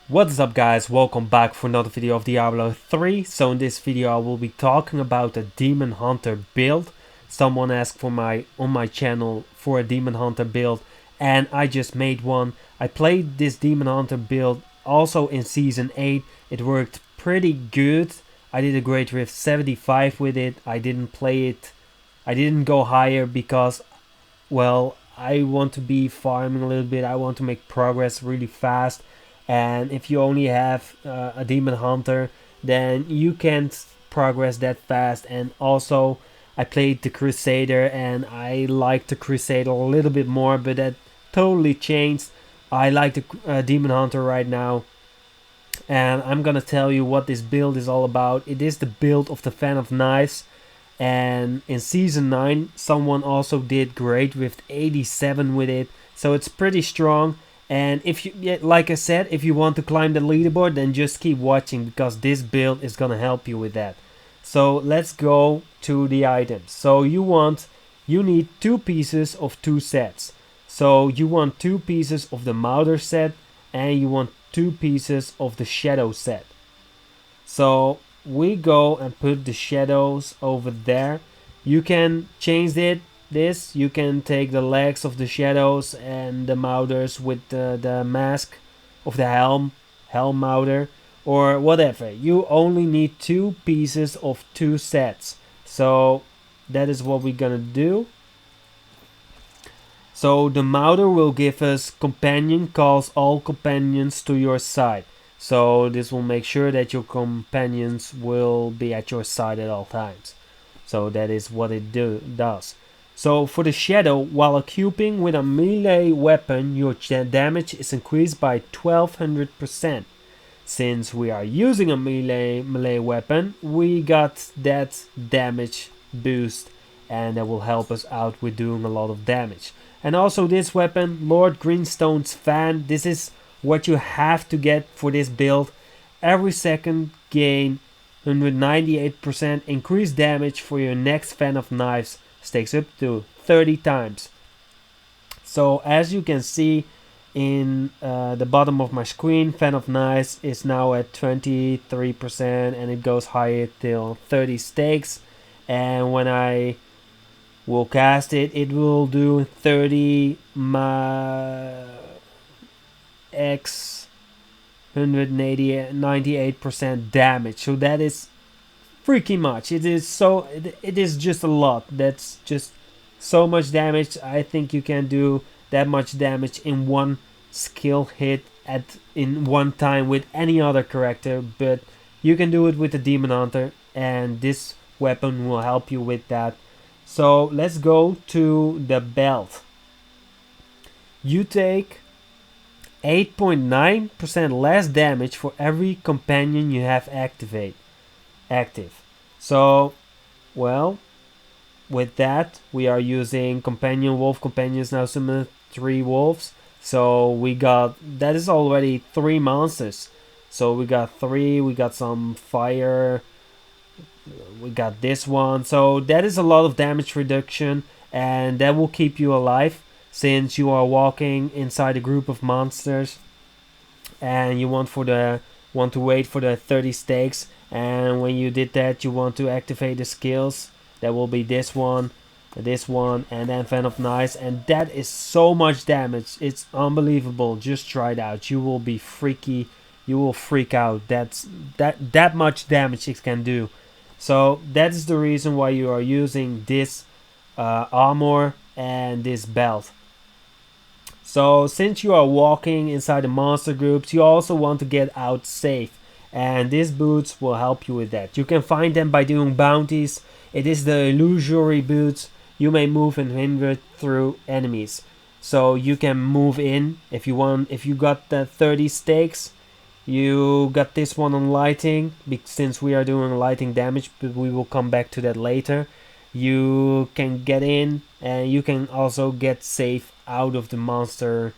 What's up guys, welcome back for another video of Diablo 3. So in this video I will be talking about a Demon Hunter build. Someone asked for on my channel for a Demon Hunter build and I just made one. I played this Demon Hunter build also in Season 8. It worked pretty good. I did a great rift 75 with it. I didn't go higher because, well, I want to be farming a little bit. I want to make progress really fast. And if you only have a Demon Hunter, then you can't progress that fast. And also, I played the Crusader and I liked the Crusader a little bit more, but that totally changed. I like the Demon Hunter right now. And I'm gonna tell you what this build is all about. It is the build of the Fan of Knives. And in Season 9, someone also did great with 87 with it. So it's pretty strong. And if you, like I said, if you want to climb the leaderboard, then just keep watching because this build is gonna help you with that. So let's go to the items. So you need 2 pieces of 2 sets. So you want 2 pieces of the Mauder set and you want 2 pieces of the Shadow set. So we go and put the shadows over there. You can change this. You can take the legs of the shadows and the Mauders with the mask of the helm Mauder, or whatever. You only need 2 pieces of 2 sets. So that is what we're gonna do. So the Mauder will give us companion, calls all companions to your side. So this will make sure that your companions will be at your side at all times. So that is what it does. So for the Shadow, while equipping with a melee weapon, your damage is increased by 1200%. Since we are using a melee weapon, we got that damage boost and that will help us out with doing a lot of damage. And also this weapon, Lord Greenstone's Fan, this is what you have to get for this build. Every second gain 198% increased damage for your next Fan of Knives, stakes up to 30 times. So as you can see in the bottom of my screen, Fan of Knives is now at 23% and it goes higher till 30 stakes. And when I will cast it, it will do 30 x 198% damage. So that is freaking much. It is just a lot. That's just so much damage. I think you can do that much damage in one skill hit in one time with any other character, but you can do it with the Demon Hunter and this weapon will help you with that. So let's go to the belt. You take 8.9% less damage for every companion you have active. So, well, with that we are using companion wolf. Companions now summon 3 wolves. So we got, that is already 3 monsters. So we got 3, we got some fire, we got this one. So that is a lot of damage reduction and that will keep you alive since you are walking inside a group of monsters and you want to wait for the 30 stakes. And when you did that, you want to activate the skills. That will be this one, and then Fan of Knives, and that is so much damage. It's unbelievable. Just try it out. You will be freaky. You will freak out. That much damage it can do. So that is the reason why you are using this armor and this belt. So since you are walking inside the monster groups, you also want to get out safe. And these boots will help you with that. You can find them by doing bounties. It is the illusory boots. You may move and hinder through enemies. So you can move in if you want. If you got the 30 stakes, you got this one on lighting. Since we are doing lighting damage, but we will come back to that later. You can get in and you can also get safe out of the monster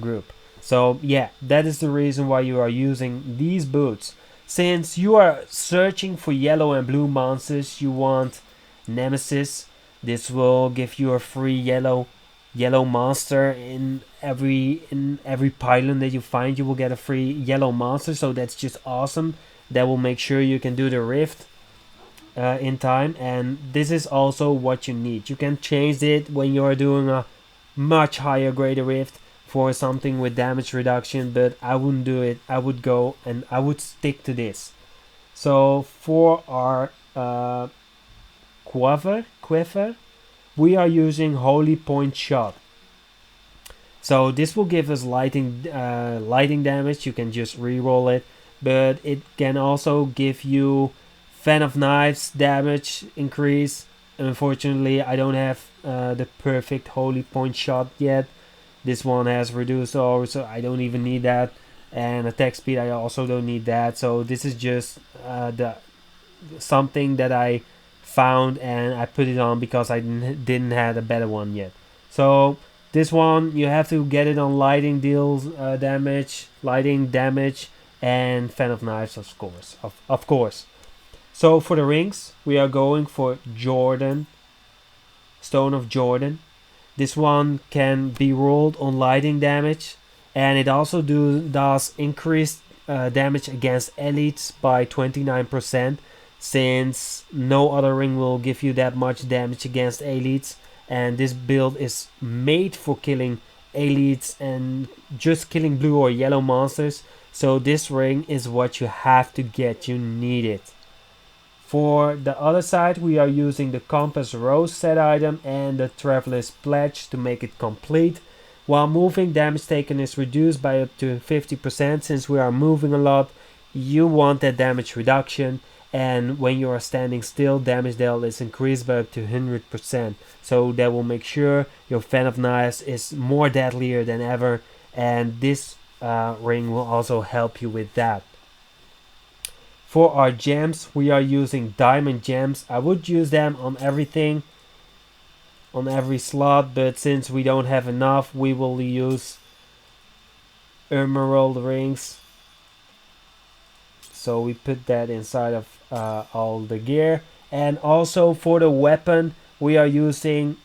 group. So yeah, that is the reason why you are using these boots. Since you are searching for yellow and blue monsters, you want Nemesis. This will give you a free yellow monster in in every pylon that you find, you will get a free yellow monster. So that's just awesome. That will make sure you can do the rift in time. And this is also what you need. You can change it when you're doing a much higher grade rift for something with damage reduction, but I wouldn't do it. I would go and I would stick to this. So for our quiver, we are using Holy Point Shot. So this will give us lighting damage. You can just re-roll it, but it can also give you Fan of Knives damage increase. Unfortunately, I don't have the perfect Holy Point Shot yet. This one has reduced aura, so I don't even need that. And attack speed, I also don't need that. So this is just something that I found and I put it on because I didn't have a better one yet. So this one, you have to get it on lighting deals lighting damage, and Fan of Knives, of course. So for the rings, we are going for Jordan, Stone of Jordan. This one can be rolled on lighting damage, and it also does increased damage against elites by 29%, since no other ring will give you that much damage against elites, and this build is made for killing elites and just killing blue or yellow monsters. So this ring is what you have to get. You need it. For the other side, we are using the Compass Rose set item and the Traveler's Pledge to make it complete. While moving, damage taken is reduced by up to 50%. Since we are moving a lot, you want that damage reduction. And when you are standing still, damage dealt is increased by up to 100%. So that will make sure your Fan of Knives is more deadlier than ever. And this ring will also help you with that. For our gems, we are using diamond gems. I would use them on everything, on every slot, but since we don't have enough, we will use emerald rings. So we put that inside of all the gear. And also for the weapon, we are using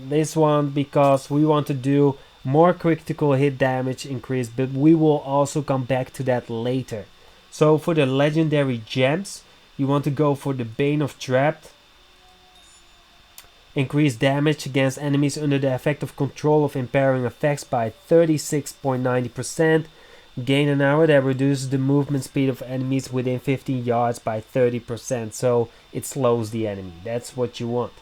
this one because we want to do more critical hit damage increase, but we will also come back to that later. So for the legendary gems, you want to go for the Bane of Trapped. Increase damage against enemies under the effect of control of impairing effects by 36.90%. Gain an arrow that reduces the movement speed of enemies within 15 yards by 30%. So it slows the enemy. That's what you want.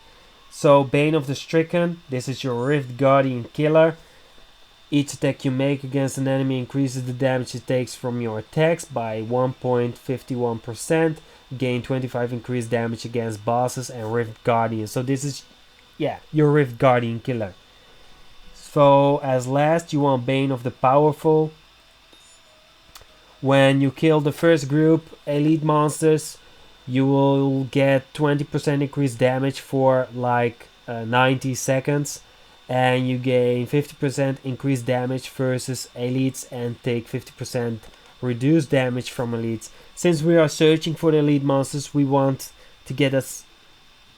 So Bane of the Stricken, this is your Rift Guardian killer. Each attack you make against an enemy increases the damage it takes from your attacks by 1.51%. Gain 25 increased damage against bosses and Rift Guardians. So this is, yeah, your Rift Guardian killer. So as last, you want Bane of the Powerful. When you kill the first group elite monsters, you will get 20% increased damage for like 90 seconds. And you gain 50% increased damage versus elites and take 50% reduced damage from elites. Since we are searching for the elite monsters, we want to get us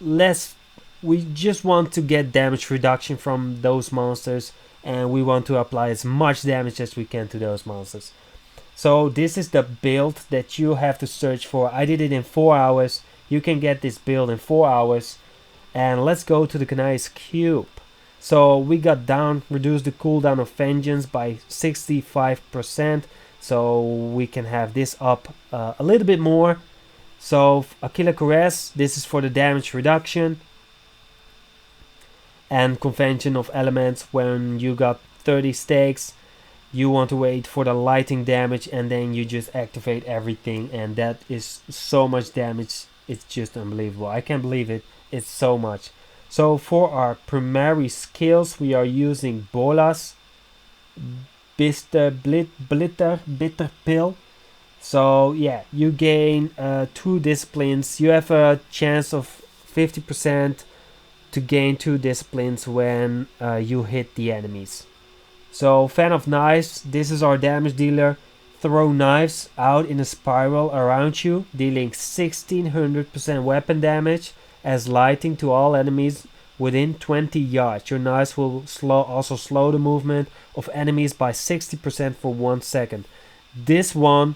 less. We just want to get damage reduction from those monsters, and we want to apply as much damage as we can to those monsters. So this is the build that you have to search for. I did it in 4 hours. You can get this build in 4 hours. And let's go to the Kanai's Cube. So we got down, reduced the cooldown of Vengeance by 65%. So we can have this up a little bit more. So Aquila Caress, this is for the damage reduction. And Convention of Elements, when you got 30 stakes, you want to wait for the lighting damage and then you just activate everything. And that is so much damage, it's just unbelievable. I can't believe it, it's so much. So for our primary skills, we are using Bolas, Bitter Pill. So yeah, you gain 2 disciplines. You have a chance of 50% to gain 2 disciplines when you hit the enemies. So Fan of Knives, this is our damage dealer. Throw knives out in a spiral around you, dealing 1600% weapon damage as lighting to all enemies within 20 yards. Your knives will also slow the movement of enemies by 60% for 1 second. This one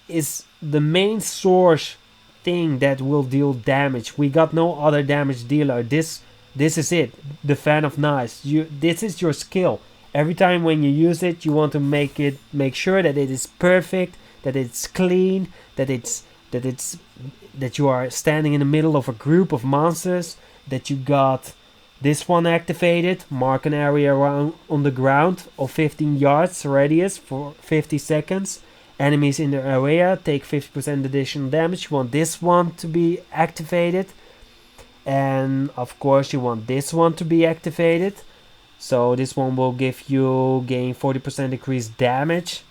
is the main source thing that will deal damage. We got no other damage dealer. This is it. The Fan of Knives. This is your skill. Every time when you use it, you want to make sure that it is perfect, that it's clean, that you are standing in the middle of a group of monsters, that you got this one activated. Mark an area around on the ground of 15 yards radius for 50 seconds. Enemies in the area take 50% additional damage. You want this one to be activated. And of course you want this one to be activated. So this one will give you gain 40% increased damage.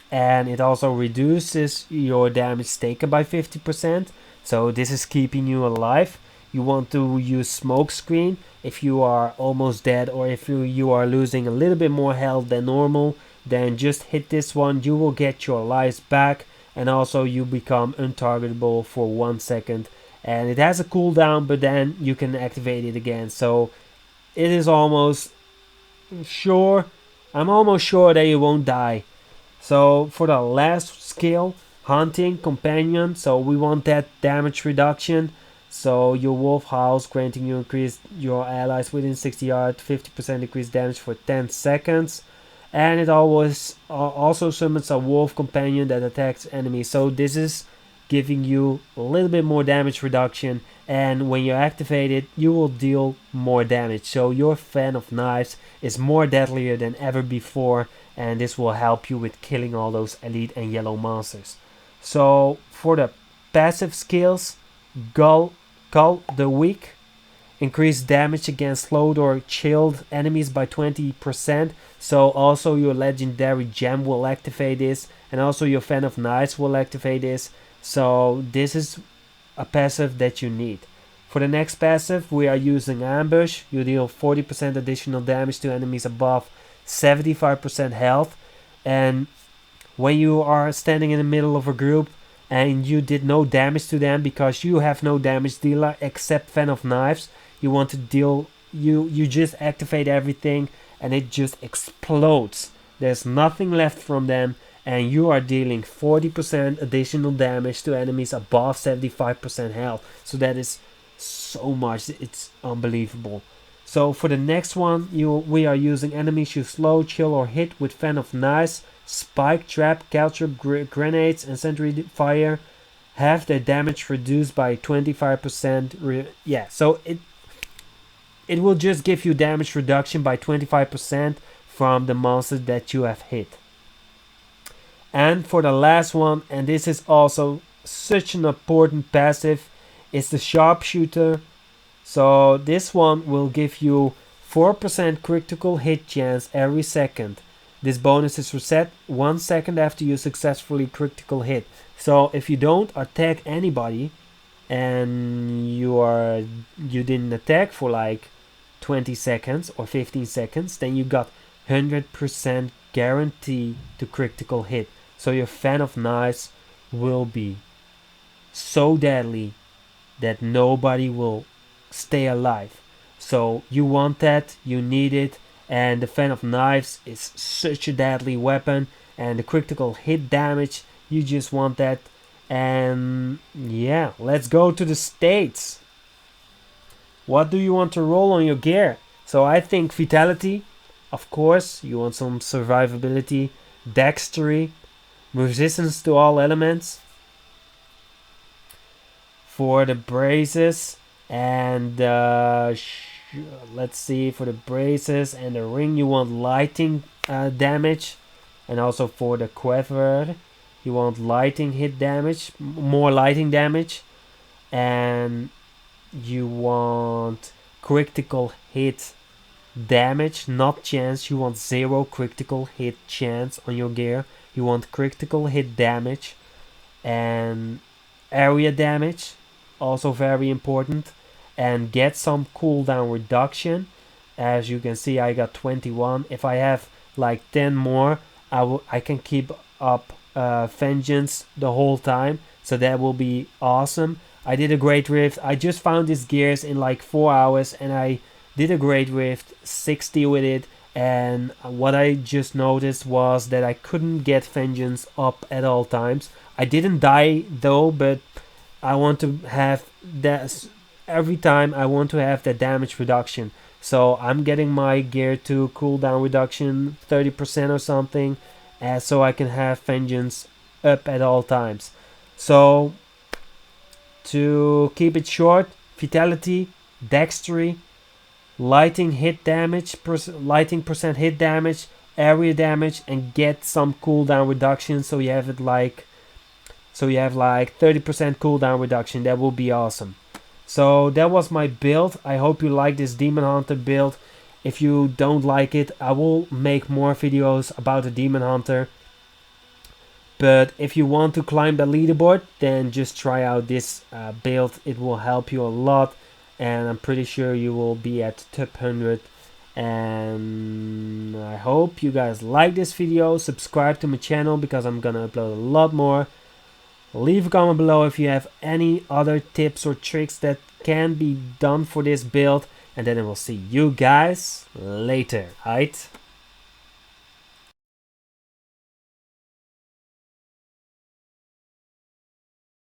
And it also reduces your damage taken by 50%. So this is keeping you alive. You want to use smoke screen if you are almost dead, or if you are losing a little bit more health than normal. Then just hit this one. You will get your lives back, and also you become untargetable for 1 second. And it has a cooldown, but then you can activate it again. So it is almost sure. I'm almost sure that you won't die. So for the last skill, Hunting Companion. So we want that damage reduction. So your wolf howls, granting you increase your allies within 60 yards 50% increased damage for 10 seconds. And it always also summons a wolf companion that attacks enemies. So this is giving you a little bit more damage reduction, and when you activate it, you will deal more damage. So your Fan of Knives is more deadlier than ever before, and this will help you with killing all those elite and yellow monsters. So for the passive skills, Cull the Weak, increase damage against slowed or chilled enemies by 20%. So also your legendary gem will activate this, and also your Fan of Knives will activate this. So this is a passive that you need. For the next passive, we are using Ambush. You deal 40% additional damage to enemies above 75% health. And when you are standing in the middle of a group and you did no damage to them because you have no damage dealer except Fan of Knives, you want to deal, you just activate everything and it just explodes. There's nothing left from them, and you are dealing 40% additional damage to enemies above 75% health. So that is so much, it's unbelievable. So for the next one, we are using enemies you slow, chill or hit with Fan of Knives, Spike, Trap, Capture, Grenades and Sentry Fire. Have their damage reduced by 25%. So it will just give you damage reduction by 25% from the monsters that you have hit. And for the last one, and this is also such an important passive, is the Sharpshooter. So this one will give you 4% critical hit chance every second. This bonus is reset 1 second after you successfully critical hit. So if you don't attack anybody and you didn't attack for like 20 seconds or 15 seconds, then you got 100% guarantee to critical hit. So your Fan of Knives will be so deadly that nobody will stay alive. So you want that, you need it, and the Fan of Knives is such a deadly weapon, and the critical hit damage, you just want that. And yeah, let's go to the states. What do you want to roll on your gear? So I think Vitality, of course. You want some survivability, Dextery, resistance to all elements. For the braces and let's see, for the braces and the ring, you want lighting damage, and also for the quiver you want lighting hit damage, more lighting damage, and you want critical hit damage, not chance. You want 0 critical hit chance on your gear. You want critical hit damage and area damage, also very important, and get some cooldown reduction. As you can see, I got 21. If I have like 10 more, I can keep up Vengeance the whole time, so that will be awesome. I did a great rift. I just found these gears in like 4 hours, and I did a great rift 60 with it. And what I just noticed was that I couldn't get Vengeance up at all times. I didn't die though, but I want to have that every time. I want to have that damage reduction. So I'm getting my gear to cooldown reduction 30% or something, so I can have Vengeance up at all times. So to keep it short, Vitality, Dextery, lighting hit damage, lighting percent hit damage, area damage, and get some cooldown reduction. So you have it like, 30% cooldown reduction. That will be awesome. So that was my build. I hope you like this Demon Hunter build. If you don't like it, I will make more videos about the Demon Hunter. But if you want to climb the leaderboard, then just try out this build. It will help you a lot. And I'm pretty sure you will be at top 100. And I hope you guys like this video. Subscribe to my channel because I'm gonna upload a lot more. Leave a comment below if you have any other tips or tricks that can be done for this build. And then I will see you guys later. Alright?